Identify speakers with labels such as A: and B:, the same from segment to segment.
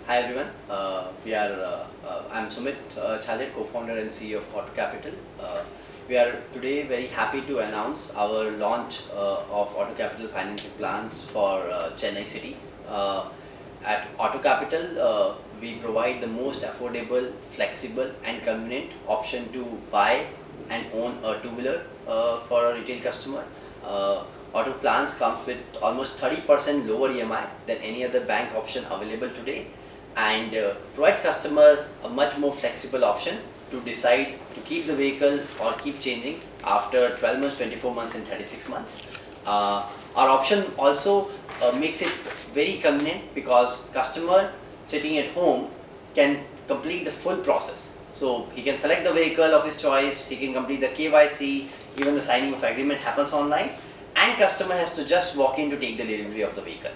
A: Hi everyone. I'm Sumit Chalet, co-founder and CEO of Auto Capital. We are today very happy to announce our launch of Auto Capital financing plans for Chennai City. At Auto Capital, we provide the most affordable, flexible, and convenient option to buy and own a two-wheeler for a retail customer. Auto plans comes with almost 30% lower EMI than any other bank option available today, and provides customer a much more flexible option to decide to keep the vehicle or keep changing after 12 months, 24 months and 36 months. Our option also makes it very convenient because customer sitting at home can complete the full process. So he can select the vehicle of his choice, he can complete the KYC, even the signing of agreement happens online, and customer has to just walk in to take the delivery of the vehicle.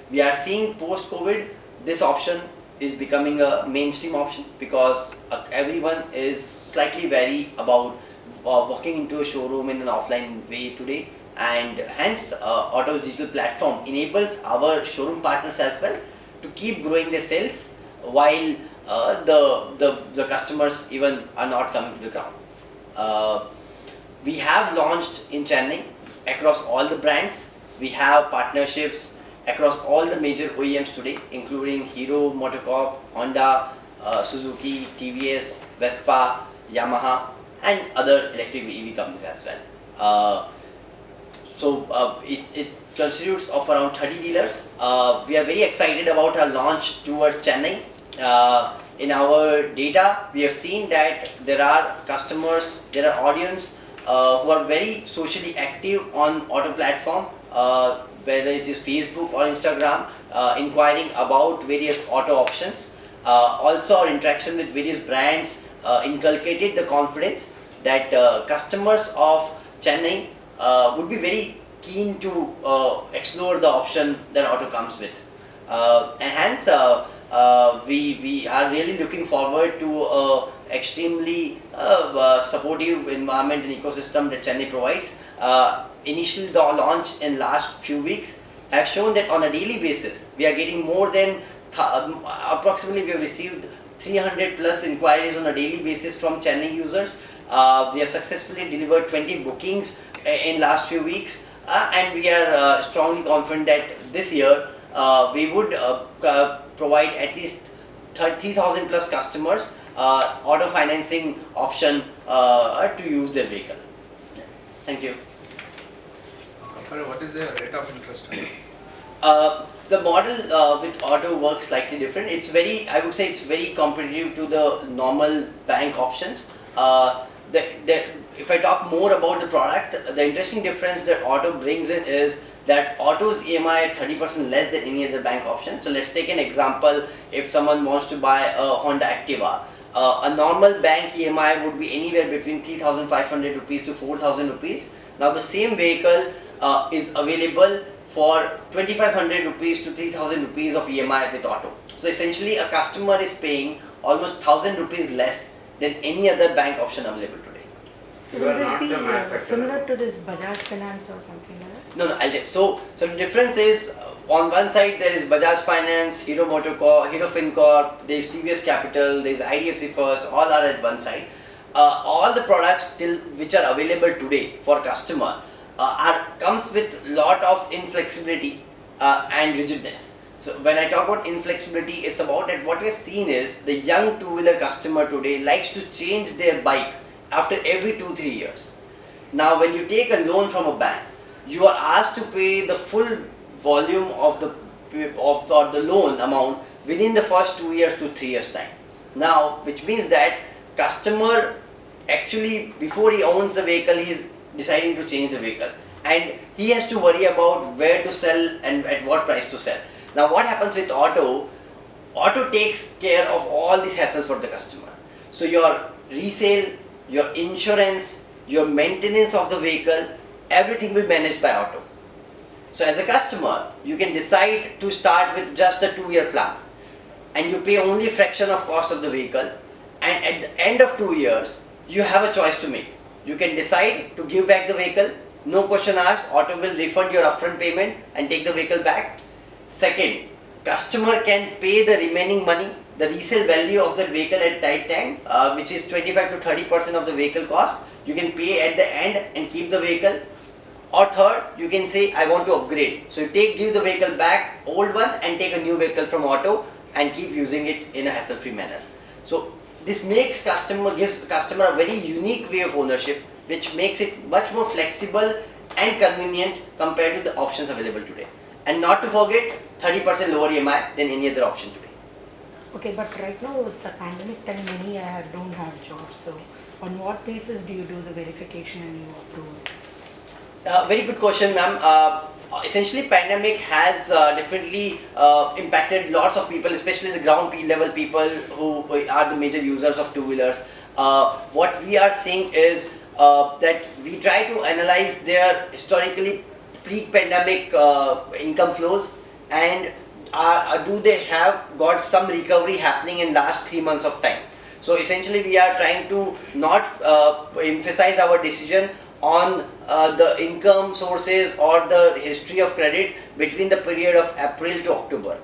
A: We are seeing post-COVID, this option is becoming a mainstream option because everyone is slightly wary about walking into a showroom in an offline way today, and hence Auto's digital platform enables our showroom partners as well to keep growing their sales while the customers even are not coming to the ground. We have launched in Chennai across all the brands. We have partnerships across all the major OEMs today, including Hero MotoCorp, Honda, Suzuki, TVS, Vespa, Yamaha, and other electric EV companies as well. It constitutes of around 30 dealers. We are very excited about our launch towards Chennai. In our data, we have seen that there are customers, there are audience who are very socially active on Auto platform, whether it is Facebook or Instagram, inquiring about various auto options. Also, our interaction with various brands inculcated the confidence that customers of Chennai would be very keen to explore the option that Auto comes with. And hence, we are really looking forward to extremely supportive environment and ecosystem that Chennai provides. Initially, the launch in last few weeks have shown that on a daily basis, we are getting more than approximately we have received 300 plus inquiries on a daily basis from Chennai users. We have successfully delivered 20 bookings in last few weeks, and we are strongly confident that this year we would provide at least 3,000 plus customers auto financing option to use their vehicle. Thank you.
B: What is the rate of interest?
A: The model with Auto works slightly different. It's very, I would say, it's very competitive to the normal bank options. If I talk more about the product, the interesting difference that Auto brings in is that Auto's EMI is 30% less than any other bank option. So let's take an example. If someone wants to buy a Honda Activa, a normal bank EMI would be anywhere between 3,500 rupees to 4,000 rupees. Now the same vehicle is available for 2,500 rupees to 3,000 rupees of EMI with Auto. So essentially, a customer is paying almost 1,000 rupees less than any other bank option available today.
C: So will this be similar to this Bajaj Finance or something like that?
A: No, I'll tell you. So the difference is, on one side there is Bajaj Finance, Hero MotoCorp, Hero FinCorp, there is TVS Capital, there is IDFC First, all are at one side. All the products which are available today for customer comes with lot of inflexibility and rigidness. So when I talk about inflexibility, it's about that what we have seen is the young two-wheeler customer today likes to change their bike after every 2-3 years. Now when you take a loan from a bank, you are asked to pay the full volume of the loan amount within the first 2 years to 3 years time. Now, which means that customer actually, before he owns the vehicle, he is deciding to change the vehicle, and he has to worry about where to sell and at what price to sell. Now what happens with Auto? Auto takes care of all these hassles for the customer. So your resale, your insurance, your maintenance of the vehicle, everything will be managed by Auto. So as a customer, you can decide to start with just a 2-year plan, and you pay only a fraction of cost of the vehicle, and at the end of 2 years, you have a choice to make. You can decide to give back the vehicle, no question asked, Auto will refund your upfront payment and take the vehicle back. Second, customer can pay the remaining money, the resale value of the vehicle at that time, which is 25 to 30% of the vehicle cost. You can pay at the end and keep the vehicle. Or third, you can say I want to upgrade. So you give the vehicle back, old one, and take a new vehicle from auto and keep using it in a hassle-free manner. So this gives customer a very unique way of ownership, which makes it much more flexible and convenient compared to the options available today. And not to forget, 30% lower EMI than any other option today.
C: Okay, but right now it's a pandemic time, many don't have jobs. So on what basis do you do the verification and you approve?
A: Very good question, ma'am. Essentially, pandemic has definitely impacted lots of people, especially the ground level people who are the major users of two-wheelers. What we are seeing is that we try to analyze their historically pre-pandemic income flows and do they have got some recovery happening in last 3 months of time. So essentially we are trying to not emphasize our decision on the income sources or the history of credit between the period of April to October.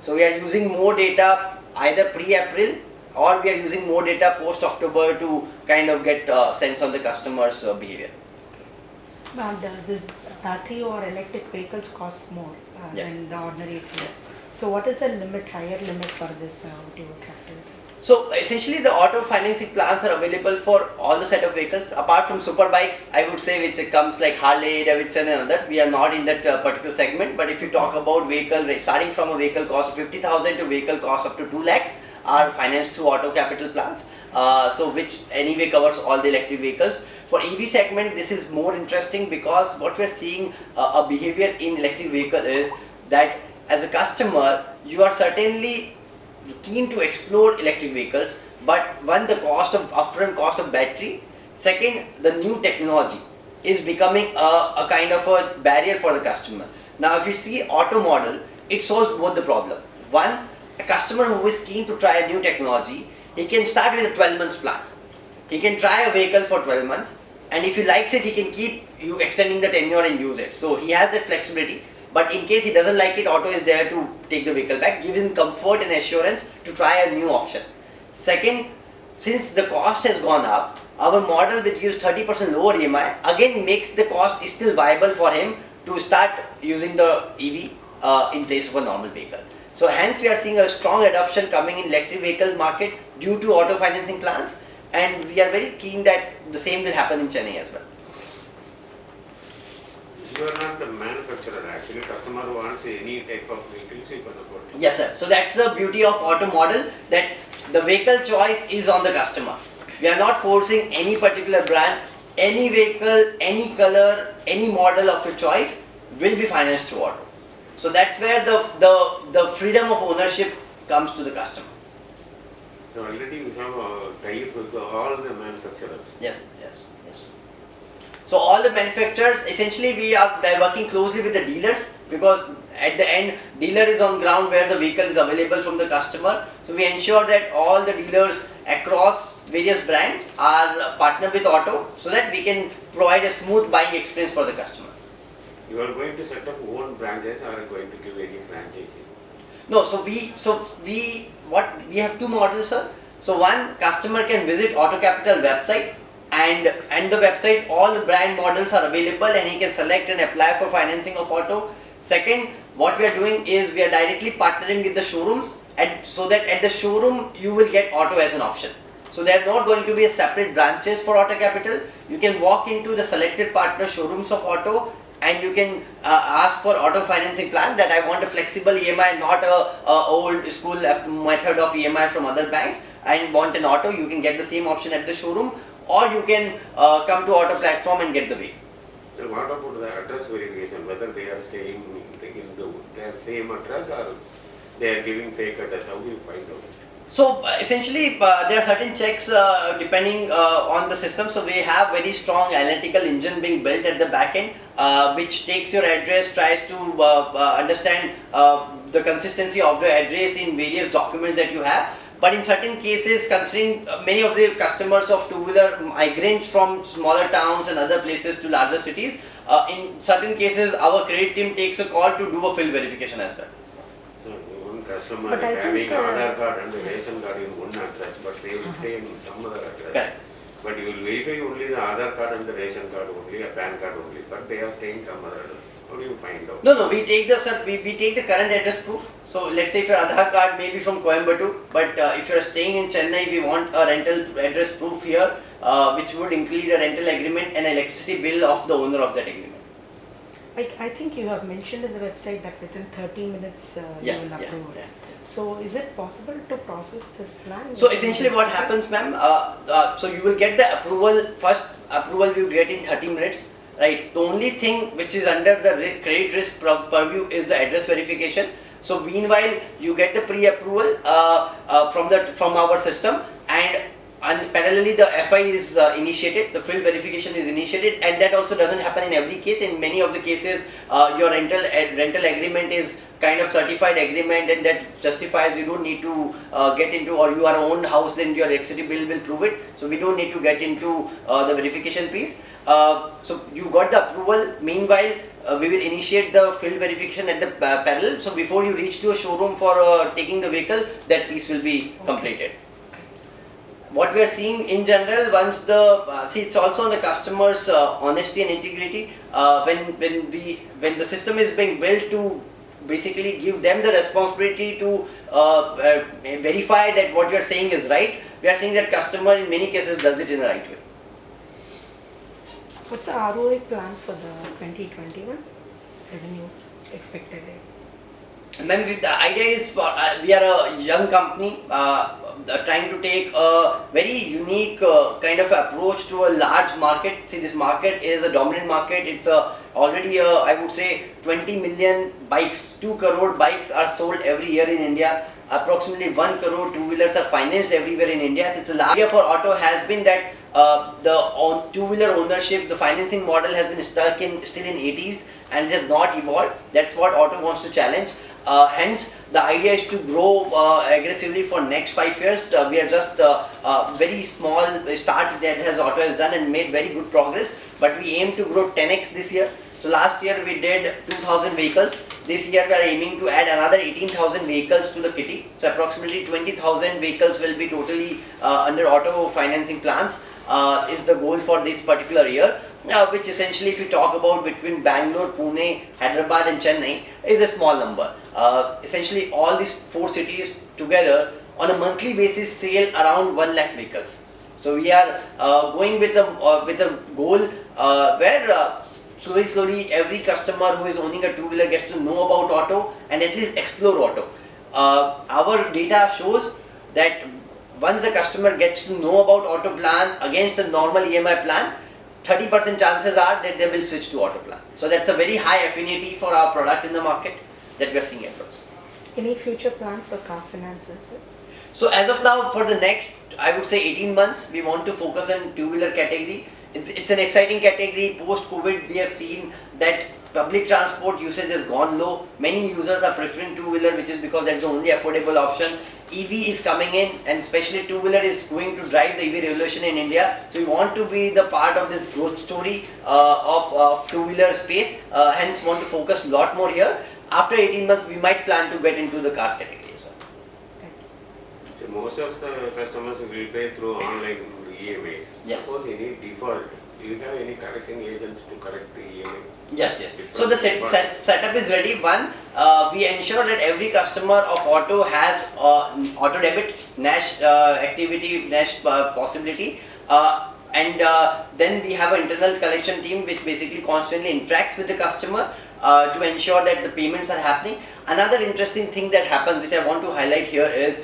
A: So we are using more data either pre-April or we are using more data post-October to kind of get sense on the customer's behavior.
C: But this battery or electric vehicles cost more
A: Yes.
C: than the ordinary vehicles. So what is the higher limit for this auto captive?
A: So essentially the auto financing plans are available for all the set of vehicles apart from super bikes, I would say, which comes like Harley, Davidson and other. We are not in that particular segment, but if you talk about vehicle starting from a vehicle cost of 50,000 to vehicle cost up to 2 lakhs are financed through auto capital plans, so which anyway covers all the electric vehicles. For EV segment this is more interesting because what we are seeing a behavior in electric vehicle is that as a customer you are certainly keen to explore electric vehicles, but one, the upfront cost of battery, second, the new technology is becoming a kind of a barrier for the customer. Now if you see auto model, it solves both the problem. One, a customer who is keen to try a new technology, he can start with a 12 months plan. He can try a vehicle for 12 months and if he likes it, he can keep extending the tenure and use it. So he has that flexibility. But in case he doesn't like it, auto is there to take the vehicle back, give him comfort and assurance to try a new option. Second, since the cost has gone up, our model which gives 30% lower EMI again makes the cost still viable for him to start using the EV in place of a normal vehicle. So hence we are seeing a strong adoption coming in electric vehicle market due to auto financing plans, and we are very keen that the same will happen in Chennai as well.
D: You are not the manufacturer actually, customer wants any type of vehicles you can afford.
A: Yes sir, so that's the beauty of auto model, that the vehicle choice is on the customer. We are not forcing any particular brand, any vehicle, any color, any model of your choice will be financed through auto. So that's where the freedom of ownership comes to the customer.
D: So already you have a tie-up with all the manufacturers.
A: Yes, yes, yes. So all the manufacturers, essentially we are working closely with the dealers because at the end dealer is on ground where the vehicle is available from the customer. So we ensure that all the dealers across various brands are partnered with auto so that we can provide a smooth buying experience for the customer.
D: You are going to set up own branches or are going to give any franchise?
A: No, so we have two models, sir. So one, customer can visit Auto Capital website and the website all the brand models are available and he can select and apply for financing of auto. Second, what we are doing is we are directly partnering with the showrooms and so that at the showroom you will get auto as an option. So there are not going to be a separate branches for Auto Capital. You can walk into the selected partner showrooms of auto and you can ask for auto financing plan that I want a flexible EMI, not a old school method of EMI from other banks, and want an auto. You can get the same option at the showroom, or you can come to auto platform and get the vehicle.
D: So what about the address verification, whether they are staying in their same address or they are giving fake address, how do you find out?
A: So essentially there are certain checks depending on the system. So we have very strong analytical engine being built at the back end which takes your address, tries to understand the consistency of the address in various documents that you have. But in certain cases, considering many of the customers of two-wheeler migrants from smaller towns and other places to larger cities, in certain cases our credit team takes a call to do a field verification as well.
D: So one customer
C: But I
D: having
C: think,
D: Aadhaar card and the ration card in one address, but they will stay in some other address.
A: Correct.
D: But you will verify only the Aadhaar card and the ration card only, a PAN card only, but they are staying some other address. How do you find out?
A: No, we take the sir, we take the current address proof. So let's say if your Aadhaar card may be from Coimbatore, but if you are staying in Chennai, we want a rental address proof here, which would include a rental agreement and electricity bill of the owner of that agreement.
C: I think you have mentioned in the website that within 30 minutes
A: Yes,
C: you will
A: yeah,
C: approve it.
A: yeah.
C: So is it possible to process this plan?
A: So essentially what happens, ma'am, so you will get the approval, first approval you get in 30 minutes, right? The only thing which is under the credit risk purview is the address verification. So meanwhile, you get the pre-approval from our system, and parallelly the FI is initiated, the field verification is initiated, and that also doesn't happen in every case. In many of the cases, your rental agreement is kind of certified agreement, and that justifies you don't need to get into, or you are owned house, then your electricity bill will prove it. So we don't need to get into the verification piece. So you got the approval. Meanwhile, we will initiate the field verification at the parallel. So before you reach to a showroom for taking the vehicle, that piece will be completed. What we are seeing in general, once the see, it's also on the customer's honesty and integrity. When the system is being built to basically give them the responsibility to verify that what you are saying is right, we are seeing that customer in many cases does it in the right way.
C: What's the ROI plan for the 2021 revenue expected?
A: Ma'am, the idea is we are a young company trying to take a very unique kind of approach to a large market. See, this market is a dominant market. It's already I would say 20 million bikes, 2 crore bikes are sold every year in India. Approximately 1 crore two-wheelers are financed everywhere in India. So it's a large idea for auto has been that the two-wheeler ownership, the financing model has been stuck in still in 80s and it has not evolved. That's what auto wants to challenge. Hence, the idea is to grow aggressively for next 5 years. We are just very small start that has auto has done and made very good progress. But we aim to grow 10x this year. So last year we did 2,000 vehicles. This year we are aiming to add another 18,000 vehicles to the kitty. So approximately 20,000 vehicles will be totally under auto financing plans. Is the goal for this particular year. Which essentially, if you talk about between Bangalore, Pune, Hyderabad and Chennai, is a small number. Essentially, all these 4 cities together on a monthly basis sell around 1 lakh vehicles. So we are going with a goal where slowly every customer who is owning a two-wheeler gets to know about auto and at least explore auto. Our data shows that once the customer gets to know about auto plan against a normal EMI plan, 30% chances are that they will switch to auto plan. So that's a very high affinity for our product in the market that we are seeing across.
C: Any future plans for car finances?
A: So as of now, for the next, I would say 18 months, we want to focus on two-wheeler category. It's an exciting category. Post-COVID, we have seen that public transport usage has gone low. Many users are preferring two-wheeler, which is because that's the only affordable option. EV is coming in, and especially two-wheeler is going to drive the EV revolution in India. So we want to be the part of this growth story of two-wheeler space. Hence, want to focus a lot more here. After 18 months, we might plan to get into the cars category as well.
D: So most of the customers will pay through online EMIs.
A: Yes.
D: Suppose any default, do you have any correction agents to correct the EMI?
A: Yes. So the setup is ready. One, we ensure that every customer of auto has auto debit, NASH activity, NASH possibility, and then we have an internal collection team which basically constantly interacts with the customer to ensure that the payments are happening. Another interesting thing that happens, which I want to highlight here, is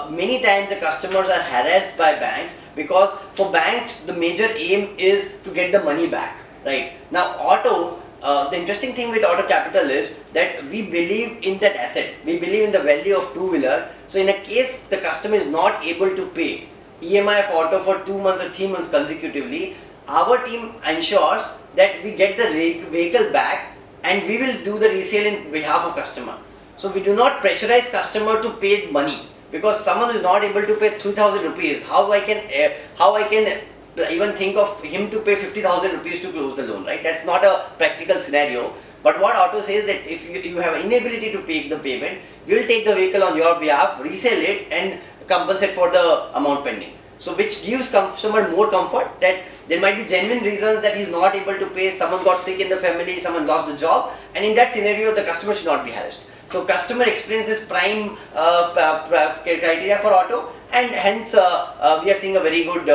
A: many times the customers are harassed by banks because for banks the major aim is to get the money back. Right. Now auto, the interesting thing with Auto Capital is that we believe in that asset. We believe in the value of two-wheeler. So in a case the customer is not able to pay EMI of auto for 2 months or 3 months consecutively, our team ensures that we get the vehicle back and we will do the resale in behalf of customer. So we do not pressurize customer to pay money, because someone is not able to pay 3,000 rupees. How I can even think of him to pay 50,000 rupees to close the loan, right? That's not a practical scenario. But what auto says that if you have inability to pay the payment, we will take the vehicle on your behalf, resell it and compensate for the amount pending. So which gives customer more comfort that there might be genuine reasons that he is not able to pay, someone got sick in the family, someone lost the job, and in that scenario the customer should not be harassed. So customer experience is prime criteria for auto, and hence we are seeing a very good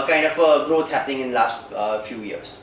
A: kind of growth happening in last few years.